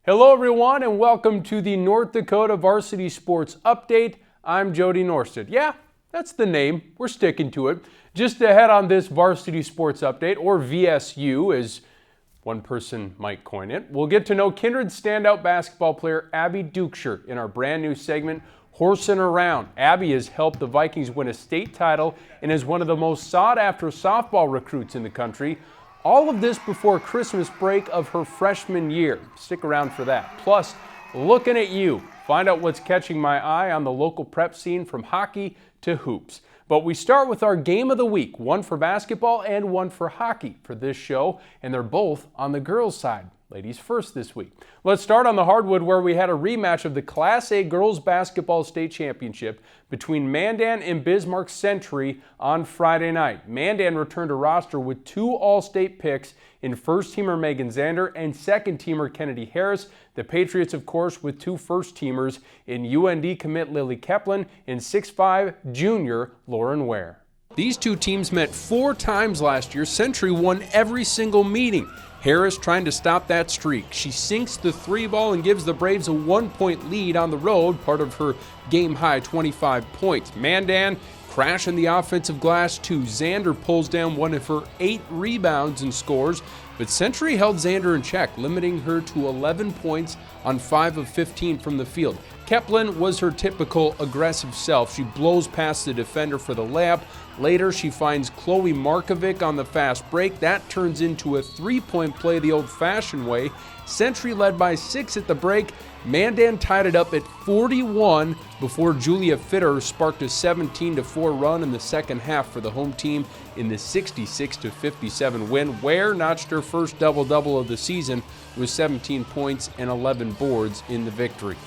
Hello everyone and welcome to the North Dakota Varsity Sports Update. I'm Jody Norstedt. Yeah, that's the name. We're sticking to it. Just ahead on this Varsity Sports Update, or VSU as one person might coin it, we'll get to know Kindred standout basketball player Abby Duchscherer in our brand new segment, Horsin Around. Abby has helped the Vikings win a state title and is one of the most sought after softball recruits in the country. All of this before Christmas break of her freshman year. Stick around for that. Plus, Lookin At You. Find out what's catching my eye on the local prep scene from hockey to hoops. But we start with our game of the week, one for basketball and one for hockey for this show, and they're both on the girls' side. Ladies first this week. Let's start on the hardwood where we had a rematch of the Class A Girls Basketball State Championship between Mandan and Bismarck Century on Friday night. Mandan returned a roster with two All-State picks in first-teamer Megan Zander and second-teamer Kennedy Harris. The Patriots, of course, with two first-teamers in UND commit Lily Keplin and 6'5" junior Lauren Ware. These two teams met 4 times last year. Century won every single meeting. Harris trying to stop that streak. She sinks the 3 ball and gives the Braves a 1-point lead on the road, part of her game-high 25 points. Mandan crashing the offensive glass too. Zander pulls down one of her 8 rebounds and scores, but Century held Zander in check, limiting her to 11 points on 5 of 15 from the field. Keplin was her typical aggressive self. She blows past the defender for the layup. Later, she finds Chloe Markovic on the fast break. That turns into a 3-point play the old-fashioned way. Century led by 6 at the break. Mandan tied it up at 41 before Julia Fitter sparked a 17-4 run in the second half for the home team in the 66-57 win. Ware notched her first double-double of the season with 17 points and 11 boards in the victory.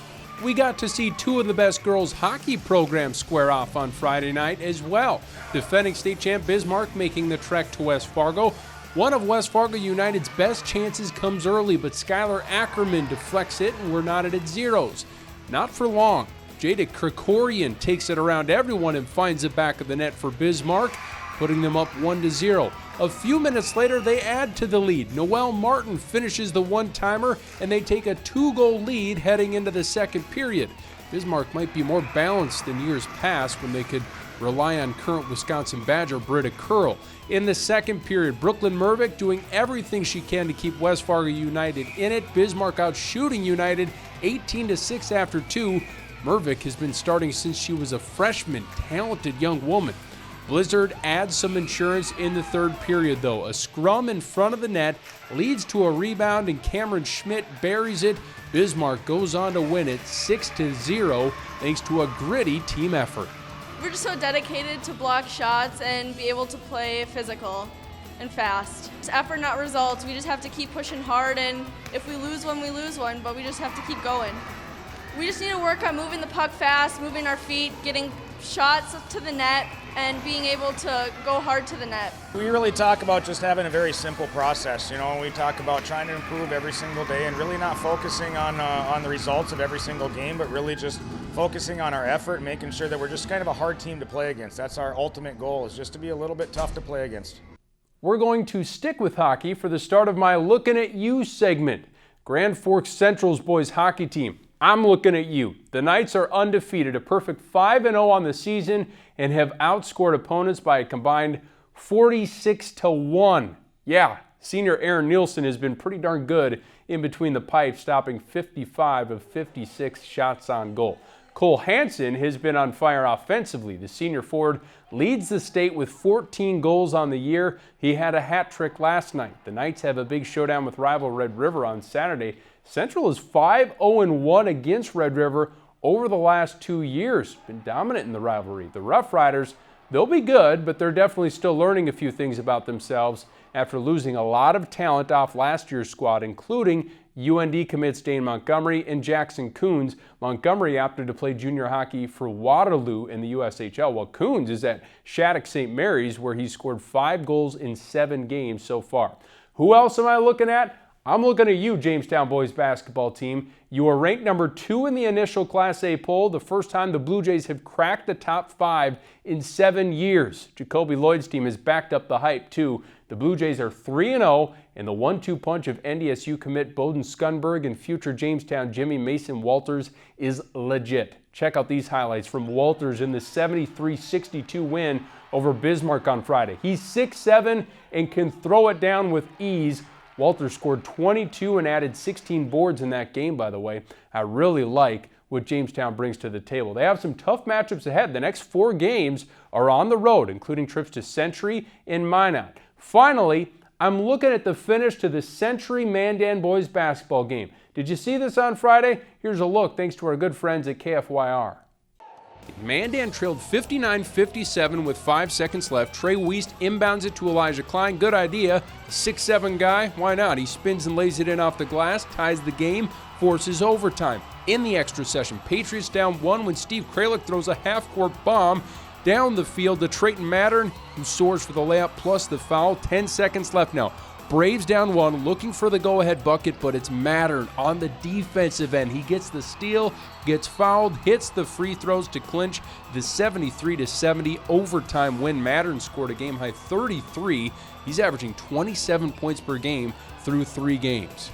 We got to see 2 of the best girls hockey programs square off on Friday night as well. Defending state champ Bismarck making the trek to West Fargo. One of West Fargo United's best chances comes early, but Skylar Ackerman deflects it and we're knotted at zeros. Not for long. Jada Krikorian takes it around everyone and finds the back of the net for Bismarck, putting them up 1-0. A few minutes later, they add to the lead. Noelle Martin finishes the one-timer, and they take a 2-goal lead heading into the second period. Bismarck might be more balanced than years past when they could rely on current Wisconsin Badger Britta Curl. In the second period, Brooklyn Mervick doing everything she can to keep West Fargo United in it. Bismarck out shooting United 18-6 after 2. Mervick has been starting since she was a freshman, talented young woman. Blizzard adds some insurance in the third period, though. A scrum in front of the net leads to a rebound, and Cameron Schmidt buries it. Bismarck goes on to win it 6-0 thanks to a gritty team effort. We're just so dedicated to block shots and be able to play physical and fast. It's effort, not results. We just have to keep pushing hard, and if we lose one, we lose one, but we just have to keep going. We just need to work on moving the puck fast, moving our feet, getting shots to the net, and being able to go hard to the net. We really talk about just having a very simple process. We talk about trying to improve every single day and really not focusing on the results of every single game, but really just focusing on our effort and making sure that we're just kind of a hard team to play against. That's our ultimate goal, is just to be a little bit tough to play against. We're going to stick with hockey for the start of my Lookin At You segment. Grand Forks Central's boys hockey team. I'm looking at you. The Knights are undefeated, a perfect 5-0 on the season, and have outscored opponents by a combined 46-1. Yeah, senior Aaron Nielsen has been pretty darn good in between the pipes, stopping 55 of 56 shots on goal. Cole Hansen has been on fire offensively. The senior forward leads the state with 14 goals on the year. He had a hat trick last night. The Knights have a big showdown with rival Red River on Saturday. Central is 5-0-1 against Red River over the last 2 years. Been dominant in the rivalry. The Rough Riders, they'll be good, but they're definitely still learning a few things about themselves after losing a lot of talent off last year's squad, including UND commits Dane Montgomery and Jackson Coons. Montgomery opted to play junior hockey for Waterloo in the USHL, while Coons is at Shattuck St. Mary's, where he's scored 5 goals in 7 games so far. Who else am I looking at? I'm looking at you, Jamestown boys basketball team. You are ranked number 2 in the initial Class A poll, the first time the Blue Jays have cracked the top 5 in 7 years. Jacoby Lloyd's team has backed up the hype, too. The Blue Jays are 3-0 and the 1-2 punch of NDSU commit Bowden Skunberg and future Jamestown Jimmy Mason Walters is legit. Check out these highlights from Walters in the 73-62 win over Bismarck on Friday. He's 6'7" and can throw it down with ease. Walters scored 22 and added 16 boards in that game, by the way. I really like what Jamestown brings to the table. They have some tough matchups ahead. The next 4 games are on the road, including trips to Century and Minot. Finally, I'm looking at the finish to the Century Mandan boys basketball game. Did you see this on Friday? Here's a look thanks to our good friends at KFYR. Mandan trailed 59-57 with 5 seconds left. Trey Wiest inbounds it to Elijah Klein. Good idea. 6'7" guy. Why not? He spins and lays it in off the glass, ties the game, forces overtime. In the extra session, Patriots down 1 when Steve Kralik throws a half-court bomb down the field to Trayton Mattern, who soars for the layup plus the foul. 10 seconds left now. Braves down 1, looking for the go-ahead bucket, but it's Mattern on the defensive end. He gets the steal, gets fouled, hits the free throws to clinch the 73-70 overtime win. Mattern scored a game-high 33. He's averaging 27 points per game through 3 games.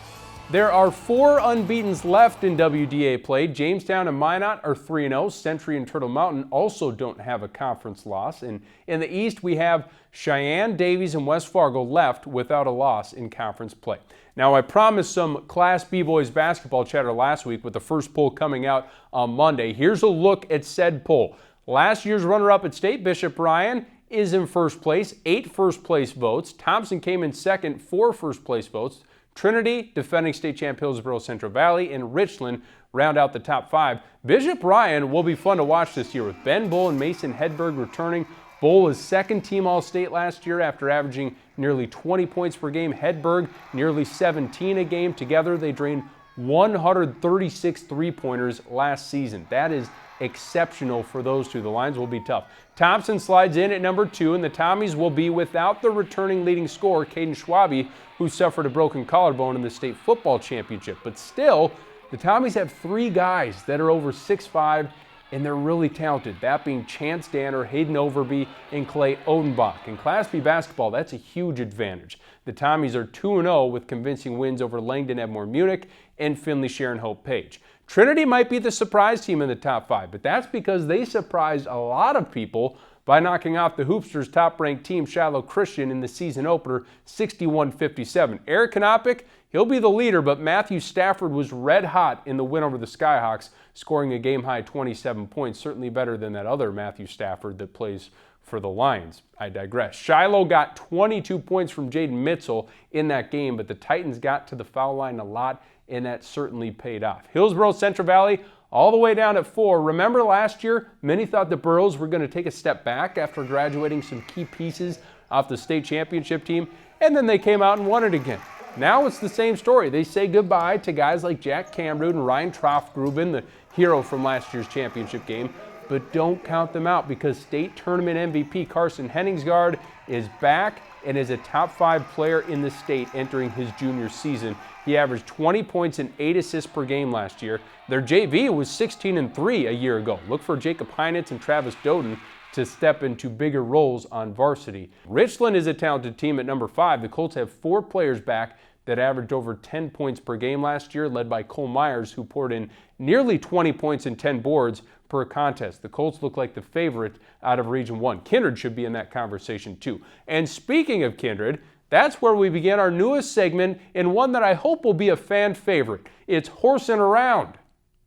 There are 4 unbeatens left in WDA play. Jamestown and Minot are 3-0. Century and Turtle Mountain also don't have a conference loss. And in the East, we have Cheyenne, Davies, and West Fargo left without a loss in conference play. Now, I promised some Class B boys basketball chatter last week with the first poll coming out on Monday. Here's a look at said poll. Last year's runner-up at state, Bishop Ryan, is in first place, 8 first-place votes. Thompson came in second, 4 first-place votes. Trinity, defending state champ Hillsborough Central Valley, and Richland round out the top 5. Bishop Ryan will be fun to watch this year with Ben Bull and Mason Hedberg returning. Bull was second team All-State last year after averaging nearly 20 points per game. Hedberg nearly 17 a game. Together they drained 136 three-pointers last season. That is exceptional for those two. The lines will be tough. Thompson slides in at number 2, and the Tommies will be without the returning leading scorer, Caden Schwabe, who suffered a broken collarbone in the state football championship. But still, the Tommies have 3 guys that are over 6'5", and they're really talented, that being Chance Danner, Hayden Overby, and Clay Odenbach. In Class B basketball, that's a huge advantage. The Tommies are 2-0 with convincing wins over Langdon Edmore Munich and Finley Sharon Hope Page. Trinity might be the surprise team in the top 5, but that's because they surprised a lot of people by knocking off the Hoopsters' top-ranked team, Shiloh Christian, in the season opener, 61-57. Eric Konopik, he'll be the leader, but Matthew Stafford was red hot in the win over the Skyhawks, scoring a game-high 27 points, certainly better than that other Matthew Stafford that plays for the Lions. I digress. Shiloh got 22 points from Jaden Mitzel in that game, but the Titans got to the foul line a lot, and that certainly paid off. Hillsborough Central Valley all the way down at 4. Remember last year, many thought the Burros were going to take a step back after graduating some key pieces off the state championship team, and then they came out and won it again. Now it's the same story. They say goodbye to guys like Jack Camrud and Ryan Troftgruben, the hero from last year's championship game, but don't count them out because state tournament MVP Carson Henningsgaard is back and is a top 5 player in the state entering his junior season. He averaged 20 points and 8 assists per game last year. Their JV was 16-3 a year ago. Look for Jacob Heinitz and Travis Doden to step into bigger roles on varsity. Richland is a talented team at number 5. The Colts have 4 players back that averaged over 10 points per game last year, led by Cole Myers, who poured in nearly 20 points and 10 boards per contest. The Colts look like the favorite out of Region 1. Kindred should be in that conversation too. And speaking of Kindred, that's where we begin our newest segment, and one that I hope will be a fan favorite. It's Horsin Around.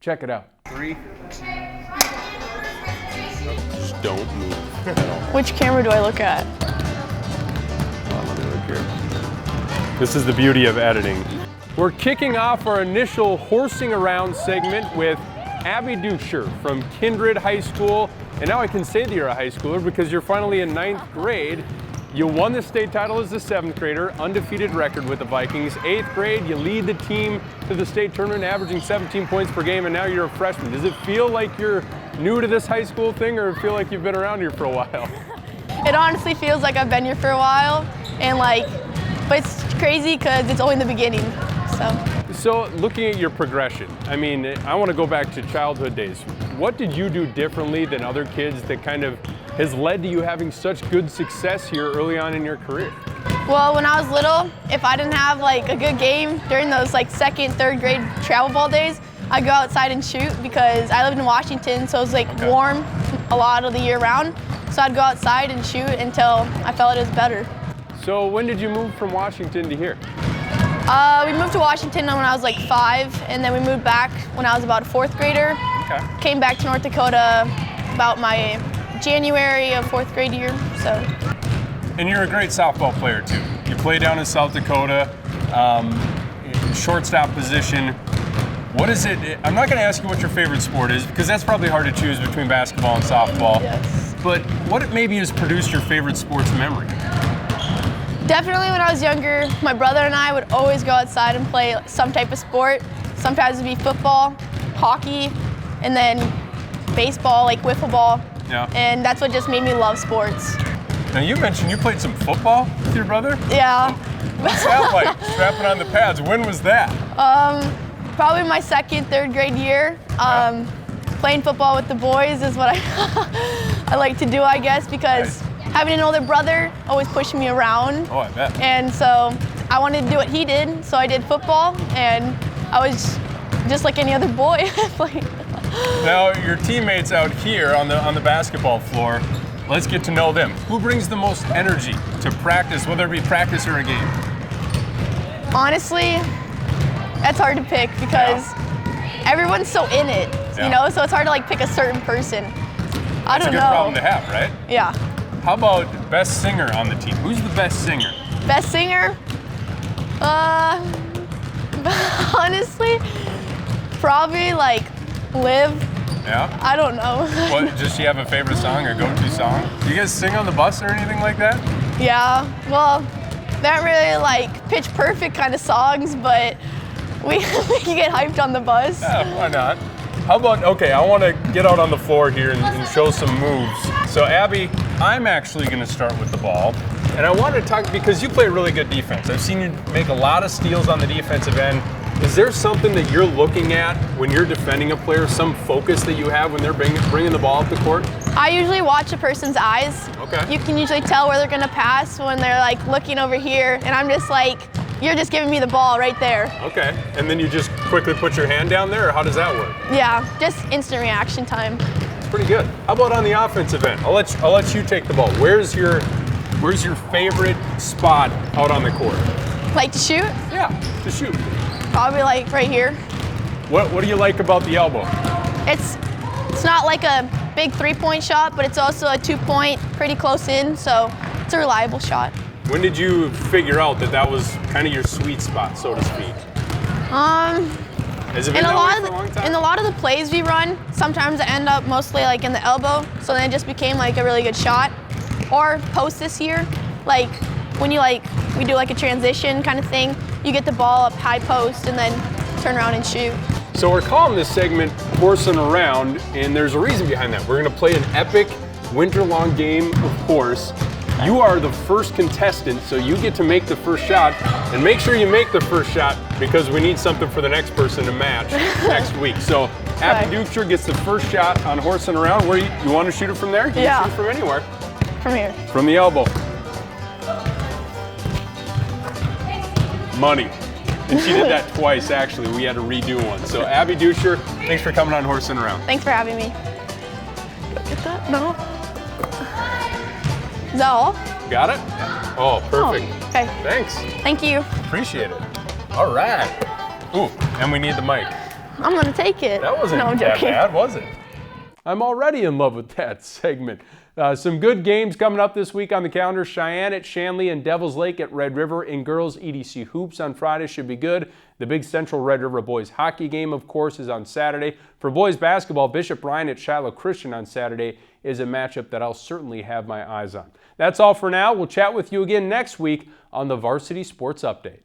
Check it out. 3. Just don't move. Which camera do I look at? Let me look here. This is the beauty of editing. We're kicking off our initial Horsing Around segment with Abby Duchscherer from Kindred High School. And now I can say that you're a high schooler because you're finally in 9th grade. You won the state title as a 7th grader, undefeated record with the Vikings. 8th grade, you lead the team to the state tournament, averaging 17 points per game, and now you're a freshman. Does it feel like you're new to this high school thing, or feel like you've been around here for a while? It honestly feels like I've been here for a while, and but it's crazy because it's only the beginning, So looking at your progression, I mean, I want to go back to childhood days. What did you do differently than other kids that kind of has led to you having such good success here early on in your career? Well, when I was little, if I didn't have like a good game during those like second, third grade travel ball days, I'd go outside and shoot because I lived in Washington, so it was like warm a lot of the year round. So I'd go outside and shoot until I felt it was better. So when did you move from Washington to here? We moved to Washington when I was like 5, and then we moved back when I was about a 4th grader. Okay. Came back to North Dakota about my January of 4th grade year, so. And you're a great softball player too. You play down in South Dakota, shortstop position. What is it? I'm not going to ask you what your favorite sport is because that's probably hard to choose between basketball and softball. Yes. But what maybe has produced your favorite sports memory? Definitely when I was younger, my brother and I would always go outside and play some type of sport. Sometimes it'd be football, hockey, and then baseball, like wiffle ball. Yeah. And that's what just made me love sports. Now you mentioned you played some football with your brother? Yeah. What's that like, strapping on the pads? When was that? Probably my 2nd, 3rd grade year. Playing football with the boys is what I like to do, I guess, because having an older brother always pushed me around. Oh, I bet. And so I wanted to do what he did, so I did football, and I was just like any other boy. Now, your teammates out here on the basketball floor, let's get to know them. Who brings the most energy to practice, whether it be practice or a game? Honestly, that's hard to pick because everyone's so in it, you know, so it's hard to like pick a certain person. I don't know. That's a good problem to have, right? Yeah. How about best singer on the team? Who's the best singer? Best singer? Honestly, probably like Liv. Yeah? I don't know. What, does she have a favorite song or go-to song? Do you guys sing on the bus or anything like that? Yeah, well, they aren't really like pitch perfect kind of songs, but we can get hyped on the bus. Yeah, why not? How about, okay, I want to get out on the floor here and show some moves. So Abby, I'm actually going to start with the ball. And I want to talk, because you play really good defense. I've seen you make a lot of steals on the defensive end. Is there something that you're looking at when you're defending a player, some focus that you have when they're bringing the ball up the court? I usually watch a person's eyes. Okay. You can usually tell where they're going to pass when they're like looking over here, and I'm just like, you're just giving me the ball right there. Okay, and then you just quickly put your hand down there, or how does that work? Yeah, just instant reaction time. Pretty good. How about on the offensive end? I'll let you take the ball. Where's your favorite spot out on the court? Like to shoot? Yeah, to shoot. Probably like right here. What do you like about the elbow? It's not like a big 3-point shot, but it's also a 2-point, pretty close in, so it's a reliable shot. When did you figure out that was kind of your sweet spot, so to speak? Has it been that way for a long time? In a lot of the plays we run, sometimes I end up mostly like in the elbow, so then it just became like a really good shot. Or post this year, like when we do like a transition kind of thing, you get the ball up high post and then turn around and shoot. So we're calling this segment Horsin Around, and there's a reason behind that. We're gonna play an epic winter-long game of horse. You are the first contestant, so you get to make the first shot, and make sure you make the first shot because we need something for the next person to match next week. So Abby Duchscherer gets the first shot on Horsin Around. Where you want to shoot it from there? You can shoot it from anywhere. From here. From the elbow. Money. And she did that twice, actually. We had to redo one. So Abby Duchscherer, thanks for coming on Horsin Around. Thanks for having me. Get that? No. Is that all? Got it? Oh, perfect. Oh, okay. Thanks. Thank you. Appreciate it. All right. Ooh, and we need the mic. I'm gonna take it. That wasn't I'm that joking. bad, was it? I'm already in love with that segment. Some good games coming up this week on the calendar. Cheyenne at Shanley and Devil's Lake at Red River. In girls, EDC Hoops on Friday should be good. The big Central Red River boys hockey game, of course, is on Saturday. For boys basketball, Bishop Bryan at Shiloh Christian on Saturday is a matchup that I'll certainly have my eyes on. That's all for now. We'll chat with you again next week on the Varsity Sports Update.